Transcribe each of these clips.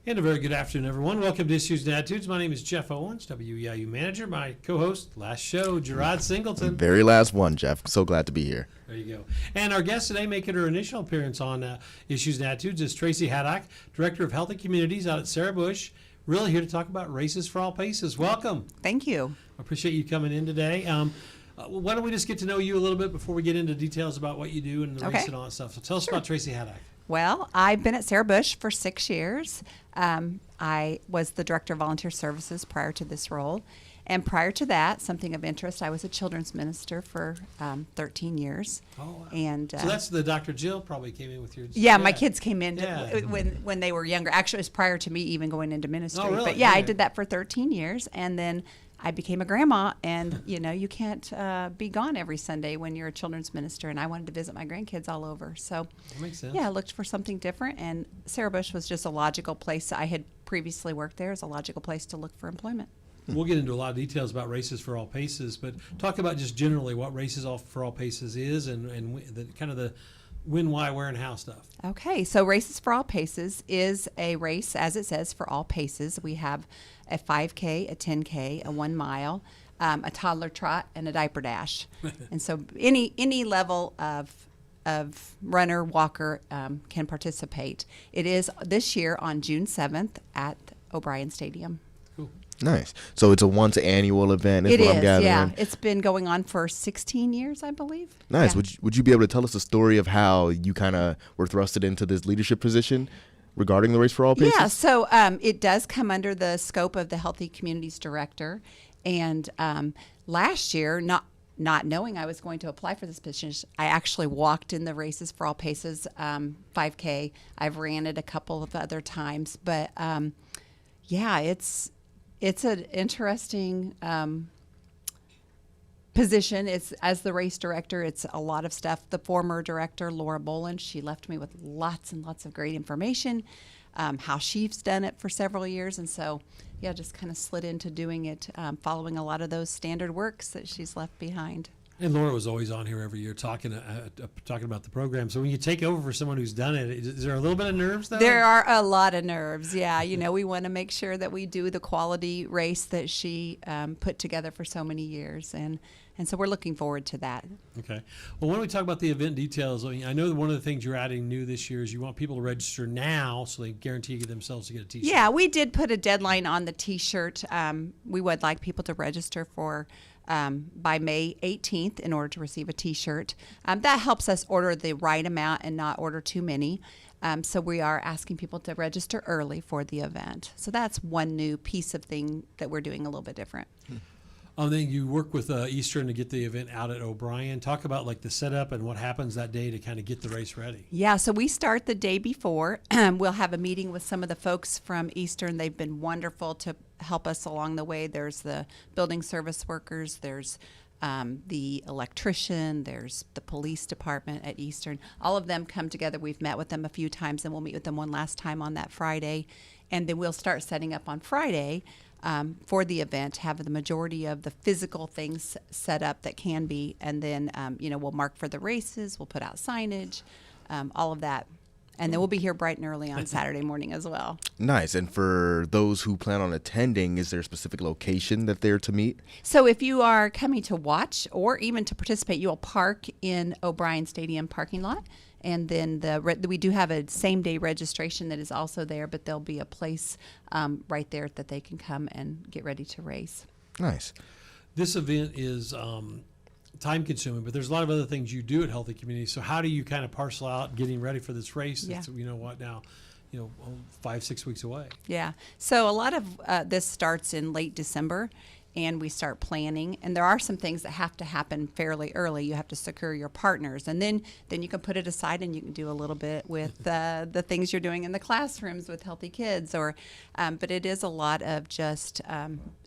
And a very good afternoon, everyone. Welcome to Issues and Attitudes. My name is Jeff Owens, WEIU manager. My co-host, last show, Gerard Singleton. Very last one, Jeff. So glad to be here. There you go. And our guest today, making her initial appearance on Issues and Attitudes, is Tracy Haddock, Director of Healthy Communities out at Sarah Bush. Really here to talk about Races for All Paces. Welcome. Thank you. I appreciate you coming in today. Why don't we just get to know you a little bit before we get into details about what you do and the race and all that stuff. So tell us about Tracy Haddock. Well, I've been at Sarah Bush for 6 years. I was the Director of Volunteer Services prior to this role. And prior to that, something of interest, I was a children's minister for 13 years. Oh, wow. And, so that's the Dr. Jill probably came in with your... Yeah, my kids came in when they were younger. Actually, it was prior to me even going into ministry. Oh, really? But yeah, I did that for 13 years. And then I became a grandma, and you can't be gone every Sunday when you're a children's minister, and I wanted to visit my grandkids all over. So that makes sense. Yeah, I looked for something different, and Sarah Bush was just a logical place. I had previously worked there as a logical place to look for employment. We'll get into a lot of details about Races for All Paces, but talk about just generally what Races for All Paces is and the kind of the when, why, where, and how stuff. Okay, so Races for All Paces is a race, as it says, for all paces. We have a 5K, a 10K, a 1 mile, a toddler trot, and a diaper dash. And so any level of runner, walker can participate. It is this year on June 7th at O'Brien Stadium. Nice. So it's a once annual event. It is, yeah. It's been going on for 16 years, I believe. Nice. Yeah. Would you be able to tell us the story of how you kind of were thrusted into this leadership position regarding the Race for All Paces? Yeah, so it does come under the scope of the Healthy Communities Director. And last year, not knowing I was going to apply for this position, I actually walked in the Races for All Paces 5K. I've ran it a couple of other times. But, yeah, it's an interesting position. It's as the race director, it's a lot of stuff. The former director, Laura Boland, she left me with lots and lots of great information, how she's done it for several years. And so, yeah, just kind of slid into doing it, following a lot of those standard works that she's left behind. And Laura was always on here every year talking about the program. So when you take over for someone who's done it, is there a little bit of nerves, though? There are a lot of nerves, yeah. We want to make sure that we do the quality race that she put together for so many years. And so we're looking forward to that. Okay. Well, when we talk about the event details, I know that one of the things you're adding new this year is you want people to register now so they guarantee themselves to get a T-shirt. Yeah, we did put a deadline on the T-shirt. We would like people to register for by May 18th in order to receive a T-shirt. That helps us order the right amount and not order too many. So we are asking people to register early for the event. So that's one new piece of thing that we're doing a little bit different. Then you work with Eastern to get the event out at O'Brien. Talk about like the setup and what happens that day to kind of get the race ready. Yeah, so we start the day before. We'll have a meeting with some of the folks from Eastern. They've been wonderful to help us along the way. There's the building service workers. There's the electrician. There's the police department at Eastern. All of them come together. We've met with them a few times, and we'll meet with them one last time on that Friday. And then we'll start setting up on Friday for the event, have the majority of the physical things set up that can be, and then, we'll mark for the races, we'll put out signage, all of that. And then we'll be here bright and early on Saturday morning as well. Nice. And for those who plan on attending, is there a specific location that they're to meet? So if you are coming to watch or even to participate, you will park in O'Brien Stadium parking lot. And then we do have a same-day registration that is also there, but there'll be a place right there that they can come and get ready to race. Nice. This event is time-consuming, but there's a lot of other things you do at Healthy Communities. So how do you kind of parcel out getting ready for this race? Yeah. It's, 5-6 weeks away. Yeah. So a lot of this starts in late December. And we start planning, and there are some things that have to happen fairly early. You have to secure your partners, and then you can put it aside, and you can do a little bit with the things you're doing in the classrooms with Healthy Kids. But it is a lot of just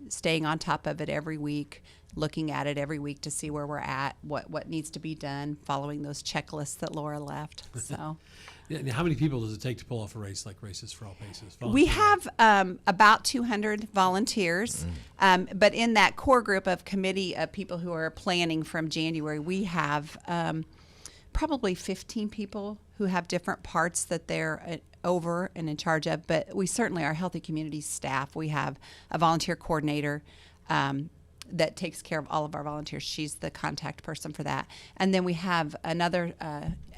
staying on top of it every week, looking at it every week to see where we're at, what needs to be done, following those checklists that Laura left. So. Yeah, how many people does it take to pull off a race like Races for All Paces? We have about 200 volunteers, but in that core group of committee of people who are planning from January, we have probably 15 people who have different parts that they're over and in charge of, but we certainly, our Healthy Communities staff, we have a volunteer coordinator that takes care of all of our volunteers. She's the contact person for that. And then we have another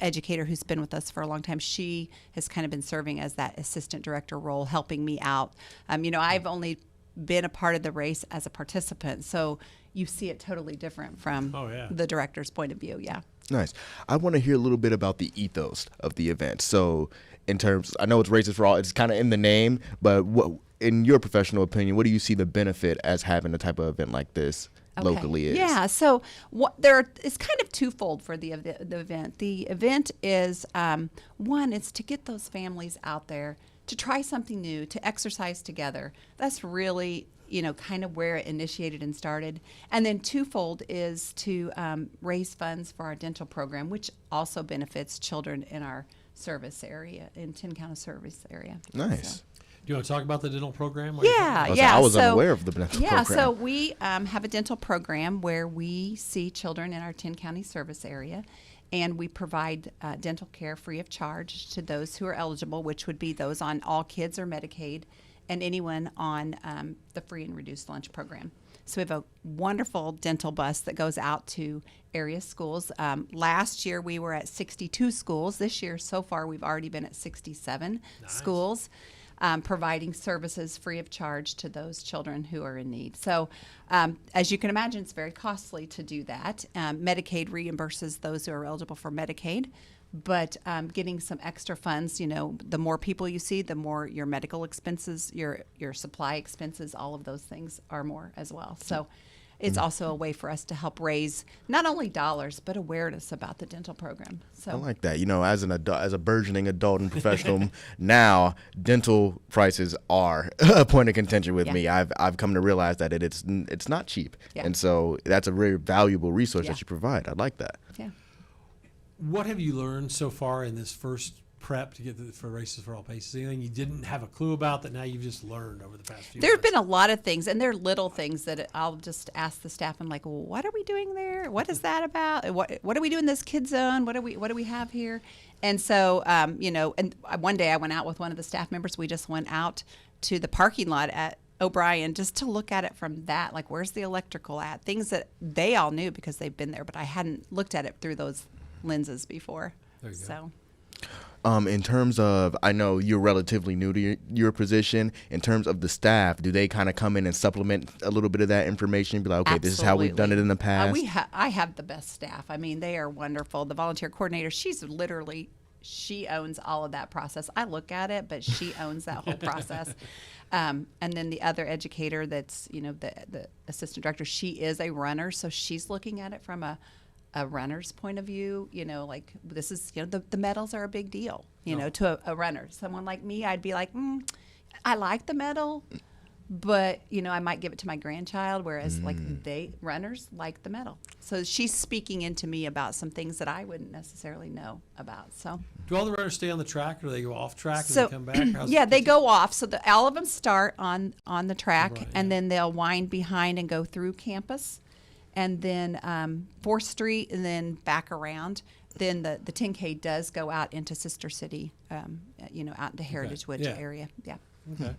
educator who's been with us for a long time. She has kind of been serving as that assistant director role, helping me out. I've only been a part of the race as a participant, so you see it totally different from the director's point of view. Yeah. Nice. I want to hear a little bit about the ethos of the event. So in terms, I know it's Races for All, it's kind of in the name, but what, in your professional opinion, what do you see the benefit as having a type of event like this locally is? Yeah, so it's kind of twofold for the event. The event is, one, it's to get those families out there to try something new, to exercise together. That's really, kind of where it initiated and started. And then twofold is to raise funds for our dental program, which also benefits children in our service area, in 10 county service area. Nice. So. Do you want to talk about the dental program? I was unaware of the dental program. Yeah, so we have a dental program where we see children in our 10 county service area, and we provide dental care free of charge to those who are eligible, which would be those on All Kids or Medicaid, and anyone on the free and reduced lunch program. So we have a wonderful dental bus that goes out to area schools. Last year we were at 62 schools. This year so far we've already been at 67 schools. Providing services free of charge to those children who are in need. So as you can imagine, it's very costly to do that. Medicaid reimburses those who are eligible for Medicaid, but getting some extra funds, the more people you see, the more your medical expenses, your supply expenses, all of those things are more as well. So it's also a way for us to help raise not only dollars, but awareness about the dental program. So I like that. As a burgeoning adult and professional now, dental prices are a point of contention with me. I've come to realize that it's not cheap. Yeah. And so that's a very valuable resource that you provide. I like that. Yeah. What have you learned so far in this first prep to get for Races for All Paces? Anything you didn't have a clue about that now you've just learned over the past few There have months? been a lot of things, and they're little things that I'll just ask the staff. I'm like, well, what are we doing there? What is that about? What do we do in this kid zone? What do we have here? And so, and one day I went out with one of the staff members. We just went out to the parking lot at O'Brien just to look at it from that, like where's the electrical at? Things that they all knew because they've been there, but I hadn't looked at it through those lenses before. There you go. So. In terms of, I know you're relatively new to your position. In terms of the staff, do they kind of come in and supplement a little bit of that information and be like, okay, this is how we've done it in the past? I have the best staff. I mean, they are wonderful. The volunteer coordinator, she owns all of that process. I look at it, but she owns that whole process. And then the other educator that's, the assistant director, she is a runner, so she's looking at it from a runner's point of view. Like this is, the medals are a big deal, to a runner. Someone like me, I'd be like, I like the medal, but, I might give it to my grandchild, whereas runners like the medal. So she's speaking into me about some things that I wouldn't necessarily know about. So Do all the runners stay on the track, or do they go off track and So, they come back? yeah, they go off. So all of them start on the track, Right, and then they'll wind behind and go through campus, and then 4th Street, and then back around. Then the 10K does go out into Sister City, out into Heritage Woods area. Yeah. Okay.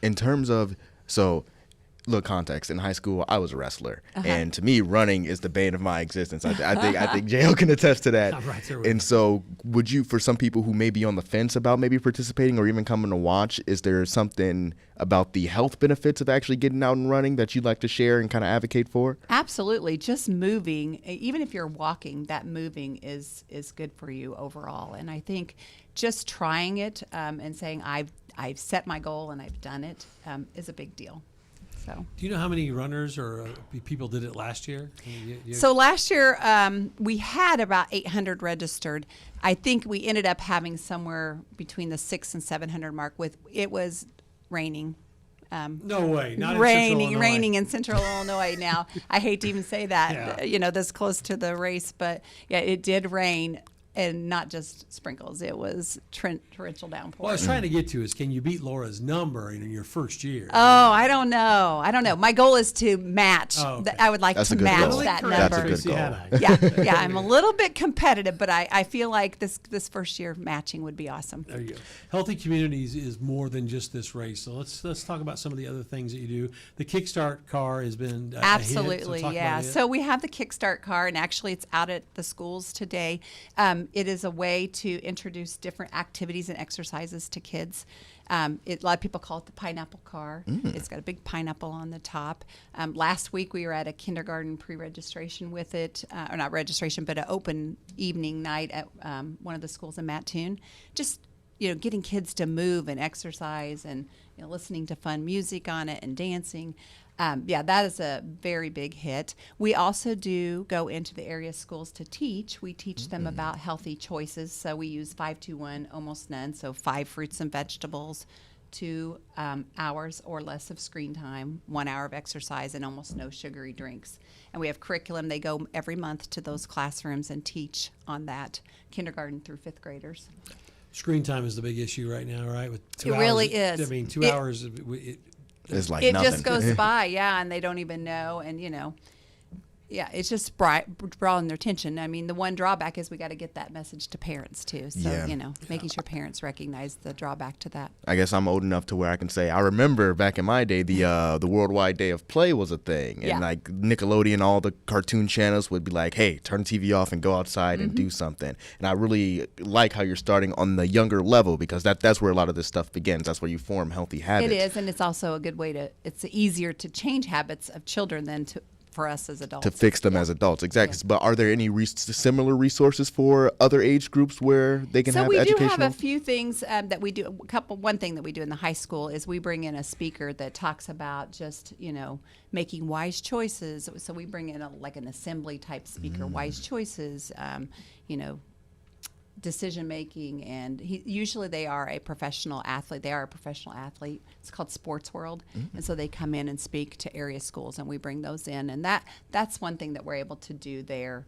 In terms of, look, context, in high school, I was a wrestler. And to me, running is the bane of my existence. I think JL can attest to that. I'm right there with you. And so would you, for some people who may be on the fence about maybe participating or even coming to watch, is there something about the health benefits of actually getting out and running that you'd like to share and kind of advocate for? Absolutely. Just moving, even if you're walking, that moving is good for you overall. And I think just trying it and saying I've set my goal and I've done it is a big deal. So. Do you know how many runners or people did it last year? So last year we had about 800 registered. I think we ended up having somewhere between the 600 and 700 mark. It was raining. No way. Not Raining in Central Illinois now. I hate to even say that, Yeah. this close to the race, but yeah, it did rain. and not just sprinkles. It was torrential downpour. What I was trying to get to is, can you beat Laura's number in your first year? Oh, I don't know. My goal is to match. Oh, okay. I would like That's a to good match goal. that Correct, That's a number. good Tracy goal. Haddock. Yeah, I'm a little bit competitive, but I feel like this first year matching would be awesome. There you go. Healthy Communities is more than just this race. So let's talk about some of the other things that you do. The Kickstart car has been a hit, so Absolutely, talk yeah. about it. So we have the Kickstart car, and actually it's out at the schools today. It is a way to introduce different activities and exercises to kids. A lot of people call it the pineapple car. It's got a big pineapple on the top. Last week we were at a kindergarten pre-registration with it, or not registration, but an open evening night at one of the schools in Mattoon. Just getting kids to move and exercise, and listening to fun music on it and dancing. That is a very big hit. We also do go into the area schools to teach. We teach them about healthy choices. So we use 5-2-1, almost none. So 5 fruits and vegetables, 2 hours or less of screen time, 1 hour of exercise, and almost no sugary drinks. And we have curriculum. They go every month to those classrooms and teach on that, kindergarten through 5th graders. Screen time is the big issue right now, right? With 2 It hours, really is. I mean, 2 It- hours. It's like It nothing. just goes by, and they don't even know. And, it's just drawing their attention. I mean, the one drawback is we got to get that message to parents, too. So, Yeah. making sure parents recognize the drawback to that. I guess I'm old enough to where I can say I remember back in my day the Worldwide Day of Play was a thing, and Yeah. like Nickelodeon, all the cartoon channels would be like, "Hey, turn the TV off and go outside and do something." And I really like how you're starting on the younger level, because that's where a lot of this stuff begins. That's where you form healthy habits. It is, and it's also a good way it's easier to change habits of children than for us as adults. To fix them as adults, exactly. But are there any similar resources for other age groups where they can So have we do educational? have a few things that we do. One thing that we do in the high school is we bring in a speaker that talks about just making wise choices. So we bring in an assembly type speaker, wise choices. Decision making, and usually they are a professional athlete. It's called Sports World, and so they come in and speak to area schools, and we bring those in, and that's one thing that we're able to do there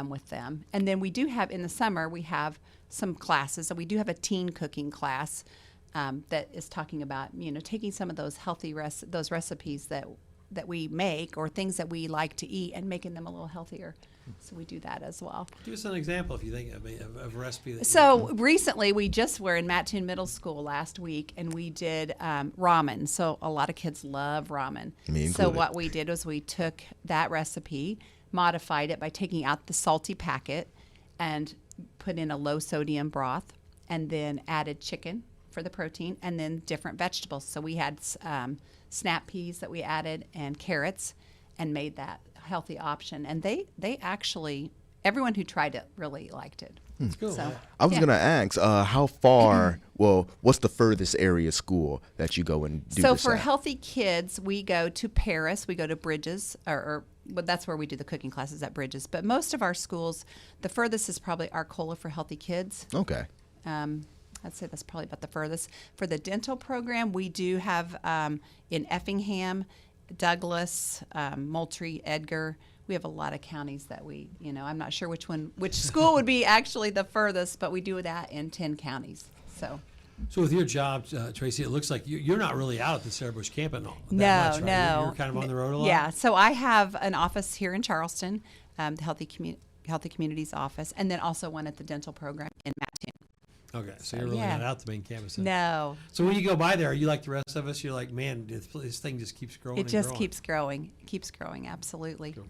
with them. And then we do have in the summer we have some classes. So we do have a teen cooking class that is talking about taking some of those healthy those recipes that we make, or things that we like to eat, and making them a little healthier. So we do that as well. Give us an example if you think of a recipe. That So recently, we just were in Mattoon Middle School last week, and we did ramen. So a lot of kids love ramen. Me So included. what we did was we took that recipe, modified it by taking out the salty packet, and put in a low sodium broth, and then added chicken for the protein, and then different vegetables. So we had snap peas that we added, and carrots, and made that healthy option. And they actually, everyone who tried it really liked it. It's cool. So, I was yeah. gonna ask, how far? Well, what's the furthest area school that you go and do So this for at? healthy kids, we go to Paris. We go to Bridges, but that's where we do the cooking classes at Bridges. But most of our schools, the furthest is probably Arcola for healthy kids. Okay. I'd say that's probably about the furthest. For the dental program, we do have in Effingham, Douglas, Moultrie, Edgar. We have a lot of counties that I'm not sure which school would be actually the furthest, but we do that in 10 counties. So with your job, Tracy, it looks like you're not really out at the Sarah Bush camp that much, right? No. You're kind of on the road a lot? Yeah, so I have an office here in Charleston, the Healthy Communities office, and then also one at the dental program in Mattoon. Okay, so you're really not out the main campus then. No, So when you go by there, are you like the rest of us? You're like, man, this thing just keeps growing it and just growing. keeps growing, absolutely. Cool.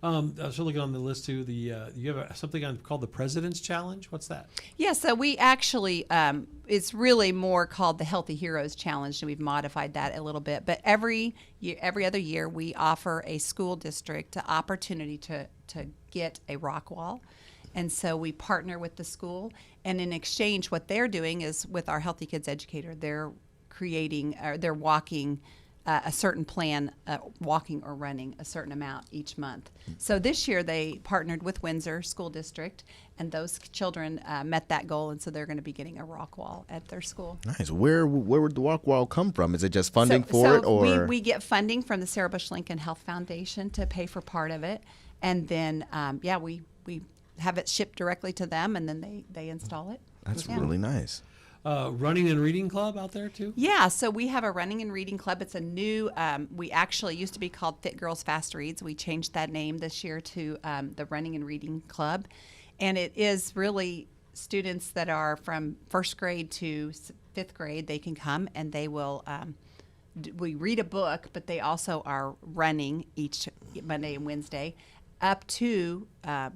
I was looking on the list too. You have something called the President's Challenge. What's that? Yeah, so we actually, it's really more called the Healthy Heroes Challenge, and we've modified that a little bit. But every other year, we offer a school district the opportunity to get a rock wall. And so we partner with the school, and in exchange, what they're doing is with our Healthy Kids educator, they're they're walking a certain plan, walking or running a certain amount each month. So this year they partnered with Windsor School District, and those children met that goal, and so they're going to be getting a rock wall at their school. Nice. Where would the walk wall come from? Is it just funding for it, or we get funding from the Sarah Bush Lincoln Health Foundation to pay for part of it, and then we have it shipped directly to them, and then they install it. That's Yeah. really nice. Running and reading club out there too? Yeah, so we have a running and reading club. It's a new, we actually used to be called Fit Girls Fast Reads. We changed that name this year to the Running and Reading Club. And it is really students that are from first grade to fifth grade. They can come and they will, we read a book, but they also are running each Monday and Wednesday up to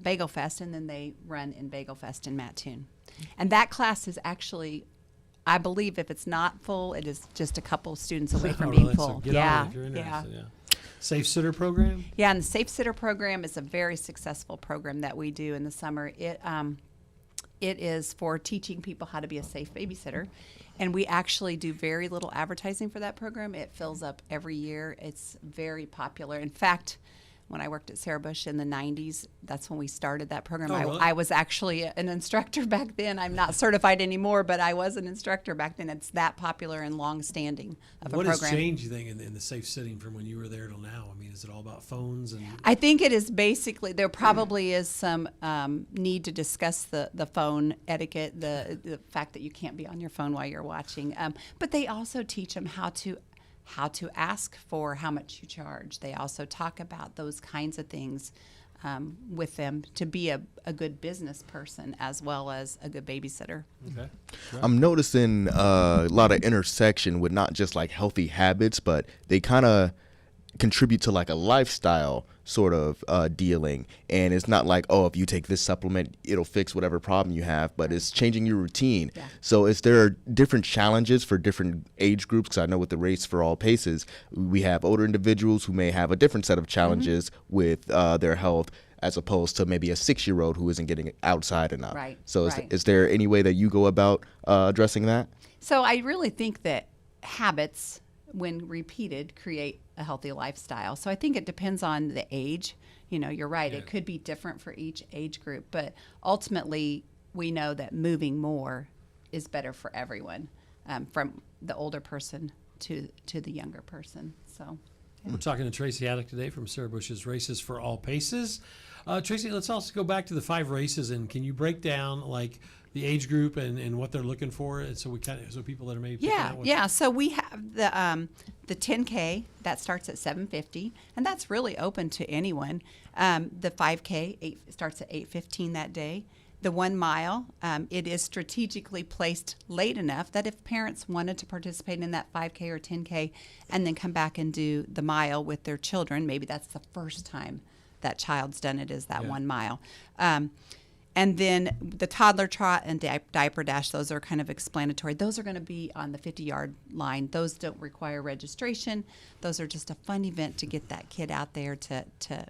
Bagel Fest, and then they run in Bagel Fest in Mattoon. And that class is actually, I believe if it's not full, it is just a couple of students away from Oh, being really? So full. get on it if you're interested, yeah. Safe Sitter program? Yeah, and the Safe Sitter program is a very successful program that we do in the summer. It is for teaching people how to be a safe babysitter. And we actually do very little advertising for that program. It fills up every year. It's very popular. In fact, when I worked at Sarah Bush in the 90s, that's when we started that program. Oh, really? I was actually an instructor back then. I'm not certified anymore, but I was an instructor back then. It's that popular and long-standing of What a has program. changed, you think, in the safe sitting from when you were there till now? I mean, is it all about phones? And I think it is basically, there probably is some need to discuss the phone etiquette, the fact that you can't be on your phone while you're watching. But they also teach them how to ask for how much you charge. They also talk about those kinds of things with them to be a good business person as well as a good babysitter. okay. I'm noticing a lot of intersection with not just like healthy habits, but they kind of contribute to like a lifestyle sort of dealing. And it's not like, oh, if you take this supplement, it'll fix whatever problem you have, but it's changing your routine. Yeah. So is there different challenges for different age groups? Because I know with the Race for All Paces, we have older individuals who may have a different set of challenges with their health, as opposed to maybe a 6-year-old who isn't getting outside enough. Right, So right. is there any way that you go about addressing that? So I really think that habits, when repeated, create a healthy lifestyle. So I think it depends on the age. You know, you're right. Yeah. It could be different for each age group, but ultimately we know that moving more is better for everyone, from the older person to the younger person. So. We're talking to Tracy Haddock today from Sarah Bush's Races for All Paces. Tracy, let's also go back to the 5 races, and can you break down like the age group and what they're looking for, and so people that are maybe picking out Yeah. So we have the 10K that starts at $7.50, and that's really open to anyone. The 5K starts at $8.15 that day. The 1 mile, it is strategically placed late enough that if parents wanted to participate in that 5K or 10K and then come back and do the mile with their children, maybe that's the first time that child's done it, is that 1 mile. And then the toddler trot and diaper dash, those are kind of explanatory. Those are going to be on the 50-yard line. Those don't require registration. Those are just a fun event to get that kid out there to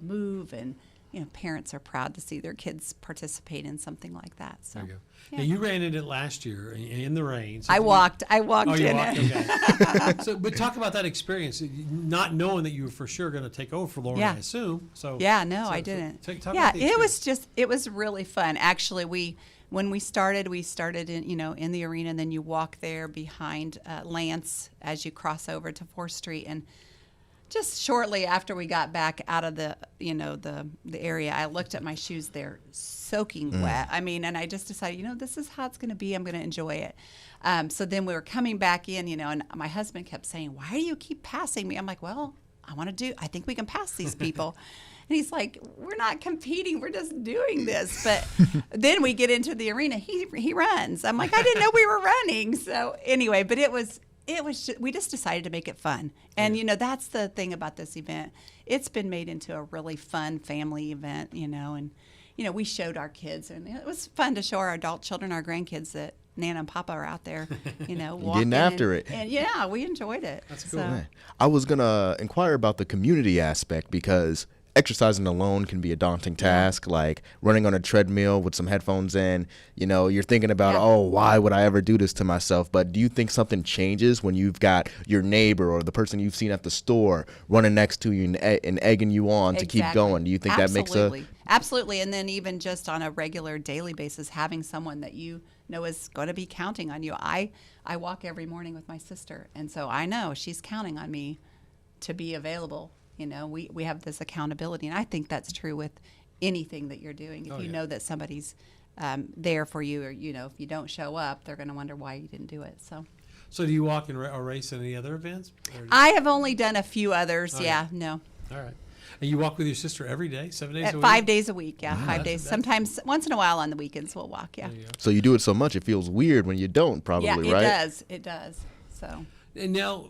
move, and you know, parents are proud to see their kids participate in something like that. So There you go. yeah. Now, you ran in it last year in the rain. So I walked Oh, you in walked? it. Okay. So, but talk about that experience, not knowing that you were for sure going to take over for Lauren, Yeah. I assume. So Yeah, no, so I didn't. Talk Yeah, about the it was really fun. Actually, when we started in the arena, and then you walk there behind Lance as you cross over to 4th Street, and just shortly after we got back out of the area, I looked at my shoes. They're soaking wet. I mean, and I just decided, this is how it's going to be. I'm going to enjoy it. So then we were coming back in, and my husband kept saying, "Why do you keep passing me?" I'm like, "Well, I think we can pass these people." And he's like, "We're not competing. We're just doing this." But then we get into the arena. He runs. I'm like, "I didn't know we were running." So anyway, but it was we just decided to make it fun. And, that's the thing about this event. It's been made into a really fun family event, and, we showed our kids, and it was fun to show our adult children, our grandkids, that Nana and Papa are out there, walking. Getting after it. And yeah, we enjoyed it. That's cool. So, Right. I was going to inquire about the community aspect, because exercising alone can be a daunting task. Like running on a treadmill with some headphones in, you're thinking about, Yeah. oh, why would I ever do this to myself? But do you think something changes when you've got your neighbor or the person you've seen at the store running next to you and egging you on to keep Exactly. going? Do you think that makes Absolutely. And then even just on a regular daily basis, having someone that is going to be counting on you. I walk every morning with my sister, and so I know she's counting on me to be available. We have this accountability, and I think that's true with anything that you're doing. If Oh, you yeah. know that somebody's there for you, or if you don't show up, they're going to wonder why you didn't do it. So do you walk and or race in any other events? Or I have only done a few others. Oh, yeah, no. all right. And you walk with your sister every day, 7 days a week? 5 days a week, yeah, Wow, 5 days. that's- Sometimes, once in a while on the weekends, we'll walk, yeah. There you go. So you do it so much, it feels weird when you don't, probably, Yeah, it right? does. It does. So, And now,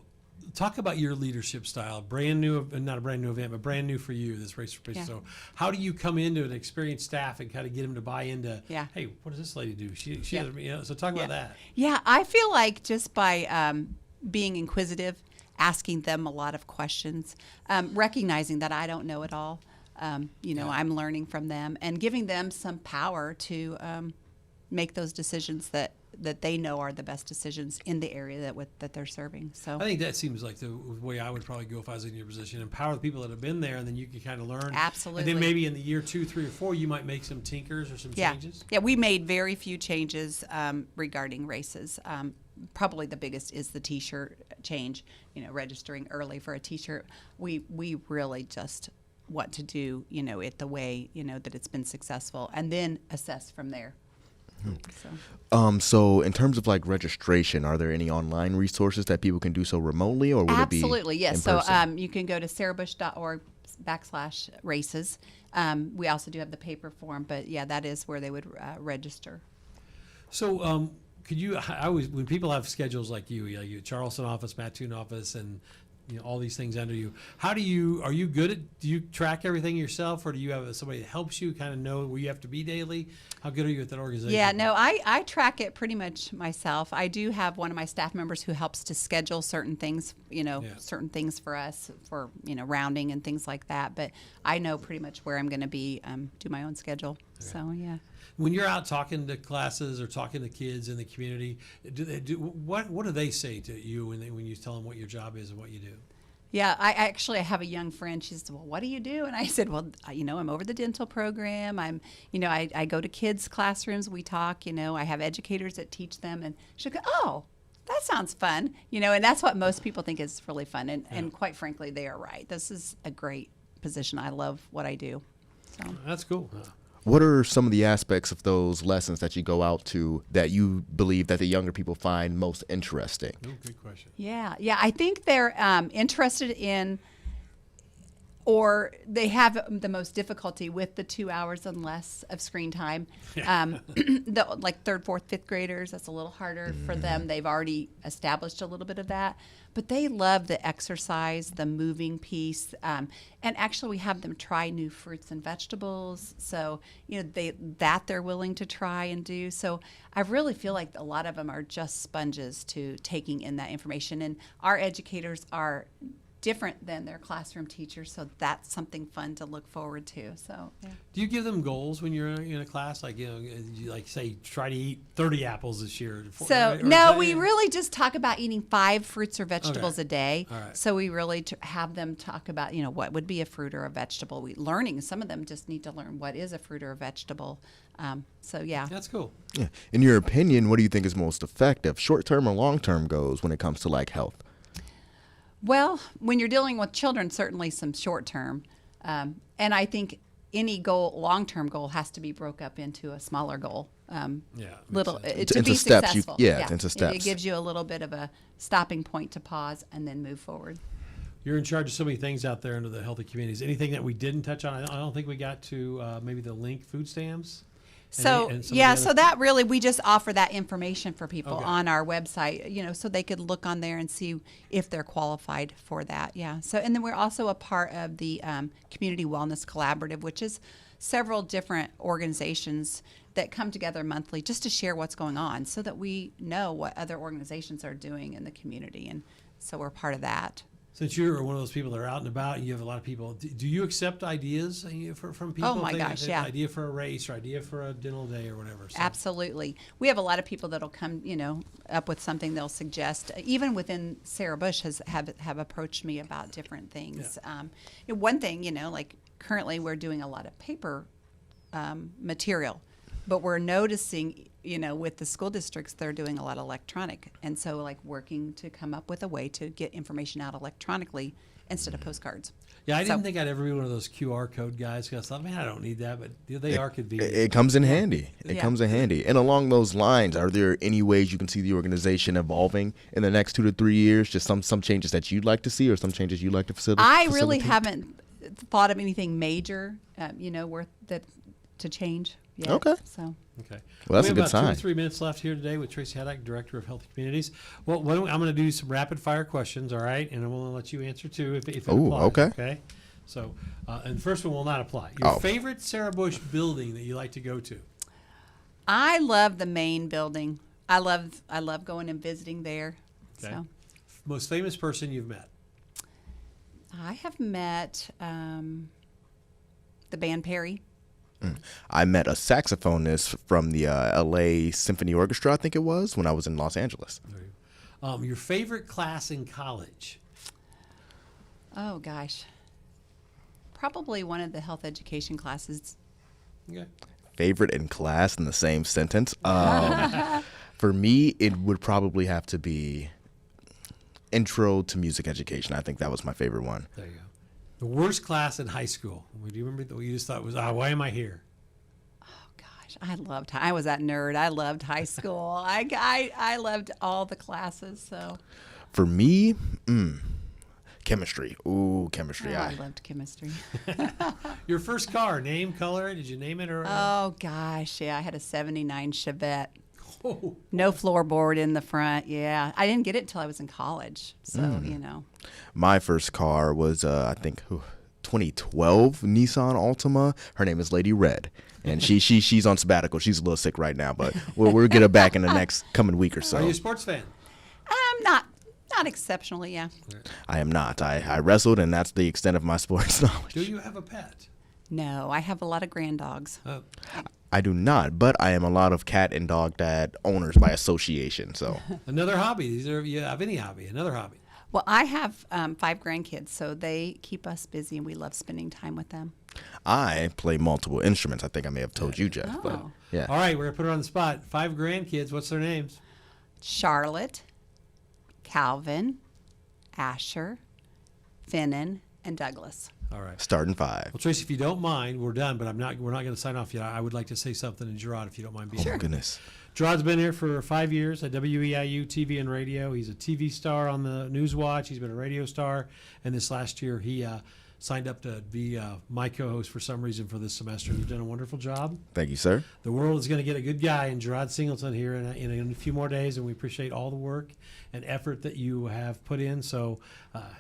talk about your leadership style. Brand new, not a brand new event, but brand new for you, this Race for Pace. Yeah. So, how do you come into an experienced staff and kind of get them to buy into? Yeah. Hey, what does this lady do? She Yeah. has, so talk about that. yeah, I feel like just by being inquisitive, asking them a lot of questions, recognizing that I don't know it all. Yeah. I'm learning from them and giving them some power to make those decisions that they know are the best decisions in the area that they're serving. So I think that seems like the way I would probably go if I was in your position. Empower the people that have been there, and then you can kind of learn. Absolutely. And then maybe in the year 2, 3, or 4, you might make some tinkers or some changes. Yeah, we made very few changes regarding races. Probably the biggest is the T-shirt change. Registering early for a T-shirt. We really just want to do it the way that it's been successful, and then assess from there. So So in terms of like registration, are there any online resources that people can do so remotely, or would absolutely, it be yes. in So person? you can go to sarahbush.org/races. We also do have the paper form, but yeah, that is where they would register. So, could you? I always, when people have schedules like you Charleston office, Mattoon office, and all these things under you. Are you good at? Do you track everything yourself, or do you have somebody that helps you kind of know where you have to be daily? How good are you at that organization? Yeah, no, I track it pretty much myself. I do have one of my staff members who helps to schedule certain things, certain things for us for, rounding and things like that. But I know pretty much where I'm going to be, do my own schedule. Okay. So, yeah. When you're out talking to classes or talking to kids in the community, what do they say to you when you tell them what your job is and what you do? Yeah, I have a young friend. She said, "Well, what do you do?" And I said, "Well, I'm over the dental program. I go to kids' classrooms. We talk. I have educators that teach them." And she'll go, "Oh, that sounds fun." And that's what most people think is really fun. And quite frankly, they are right. This is a great position. I love what I do. So That's cool. What are some of the aspects of those lessons that you go out to that you believe that the younger people find most interesting? Oh, good question. yeah, I think they're interested in, or they have the most difficulty with the 2 hours and less of screen time. Like third, fourth, fifth graders, that's a little harder for them. They've already established a little bit of that. But they love the exercise, the moving piece. And actually, we have them try new fruits and vegetables. So, they're willing to try and do. So I really feel like a lot of them are just sponges to taking in that information. And our educators are different than their classroom teachers, so that's something fun to look forward to. So, yeah. Do you give them goals when you're in a class? Like, you say, try to eat 30 apples this year. So, no, we really just talk about eating 5 fruits or vegetables Okay. a day. All right. So we really have them talk about, what would be a fruit or a vegetable. Some of them just need to learn what is a fruit or a vegetable. So, yeah. That's cool. Yeah. In your opinion, what do you think is most effective, short-term or long-term goals when it comes to like health? Well, when you're dealing with children, certainly some short term. And I think any long-term goal has to be broke up into a smaller goal. Yeah. To Into be steps, successful. into It steps. gives you a little bit of a stopping point to pause and then move forward. You're in charge of so many things out there into the healthy communities. Anything that we didn't touch on? I don't think we got to maybe the link food stamps. So, and some of the other- so that really, we just offer that information for people Okay. on our website, so they could look on there and see if they're qualified for that. Yeah. So, and then we're also a part of the Community Wellness Collaborative, which is several different organizations that come together monthly just to share what's going on so that we know what other organizations are doing in the community. And so we're part of that. Since you're one of those people that are out and about, and you have a lot of people. Do you accept ideas from people? Oh, my If they- gosh, yeah. Idea for a race, or idea for a dental day, or whatever. So. Absolutely. We have a lot of people that'll come, up with something they'll suggest. Even within Sarah Bush have approached me about different things. One thing, like currently we're doing a lot of paper material, but we're noticing with the school districts, they're doing a lot of electronic. And so, like, working to come up with a way to get information out electronically instead of postcards. Yeah, I So- didn't think I'd ever be one of those QR code guys because I thought, man, I don't need that, but they are convenient. It comes in handy. It Yeah. comes in handy. And along those lines, are there any ways you can see the organization evolving in the next 2 to 3 years? Just some changes that you'd like to see, or some changes you'd like to facilitate? I really haven't thought of anything major, worth that to change yet. Okay. So Okay. Well, that's we a have good about 2 sign. or 3 minutes left here today with Tracy Haddock, Director of Healthy Communities. Well, I'm going to do some rapid fire questions, all right? And I'm going to let you answer too if it Ooh, applies. okay. Okay. So, and the first one will not apply. Your Oh. favorite Sarah Bush building that you like to go to? I love the main building. I love going and visiting there. Okay. So Most famous person you've met? I have met the band Perry. I met a saxophonist from the LA Symphony Orchestra, I think it was, when I was in Los Angeles. Your favorite class in college? Oh gosh, probably one of the health education classes. Okay. Favorite in class in the same sentence? For me, it would probably have to be Intro to Music Education. I think that was my favorite one. There you go. The worst class in high school. Do you remember what you just thought was, why am I here? Gosh, I was that nerd. I loved high school. I loved all the classes. So For me, chemistry. Ooh, chemistry. I loved chemistry. Your first car, name, color, did you name it? Or Oh gosh, yeah, I had a '79 Chevette. Oh. No floorboard in the front. Yeah, I didn't get it till I was in college. So My first car was, I think, 2012 Nissan Altima. Her name is Lady Red, and she's on sabbatical. She's a little sick right now, but we'll get her back in the next coming week or Are you so. a sports fan? not exceptionally. Yeah. I am not. I wrestled, and that's the extent of my sports knowledge. Do you have a pet? No, I have a lot of grand dogs. I do not, but I am a lot of cat and dog dad owners by association. So Another hobby. You have any hobby? Another hobby. Well, I have 5 grandkids, so they keep us busy, and we love spending time with them. I play multiple instruments. I think I may have told you, Jeff. But Oh. yeah. All right, we're gonna put her on the spot. 5 grandkids. What's their names? Charlotte, Calvin, Asher, Finnan, and Douglas. All right. Starting 5. Well, Tracy, if you don't mind, we're done, but we're not going to sign off yet. I would like to say something to Gerard, if you don't mind being Oh, here. my goodness. Gerard's been here for 5 years at WEIU TV and radio. He's a TV star on the Newswatch. He's been a radio star, and this last year he signed up to be my co-host for some reason for this semester. You've done a wonderful job. Thank you, sir. The world is going to get a good guy in Gerard Singleton here in a few more days, and we appreciate all the work and effort that you have put in. So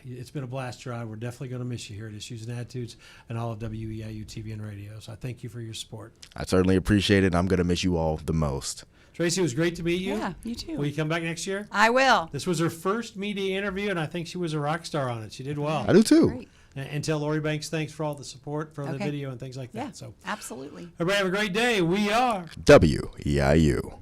it's been a blast, Gerard. We're definitely going to miss you here at Issues and Attitudes and all of WEIU TV and radio. So I thank you for your support. I certainly appreciate it. I'm going to miss you all the most. Tracy, it was great to meet you. Yeah, you too. Will you come back next year? I will. This was her first media interview, and I think she was a rock star on it. She did well. I do too. Great. And tell Lori Banks thanks for all the support for the Okay. video and things like that. Yeah, So absolutely. everybody have a great day. We are WEIU.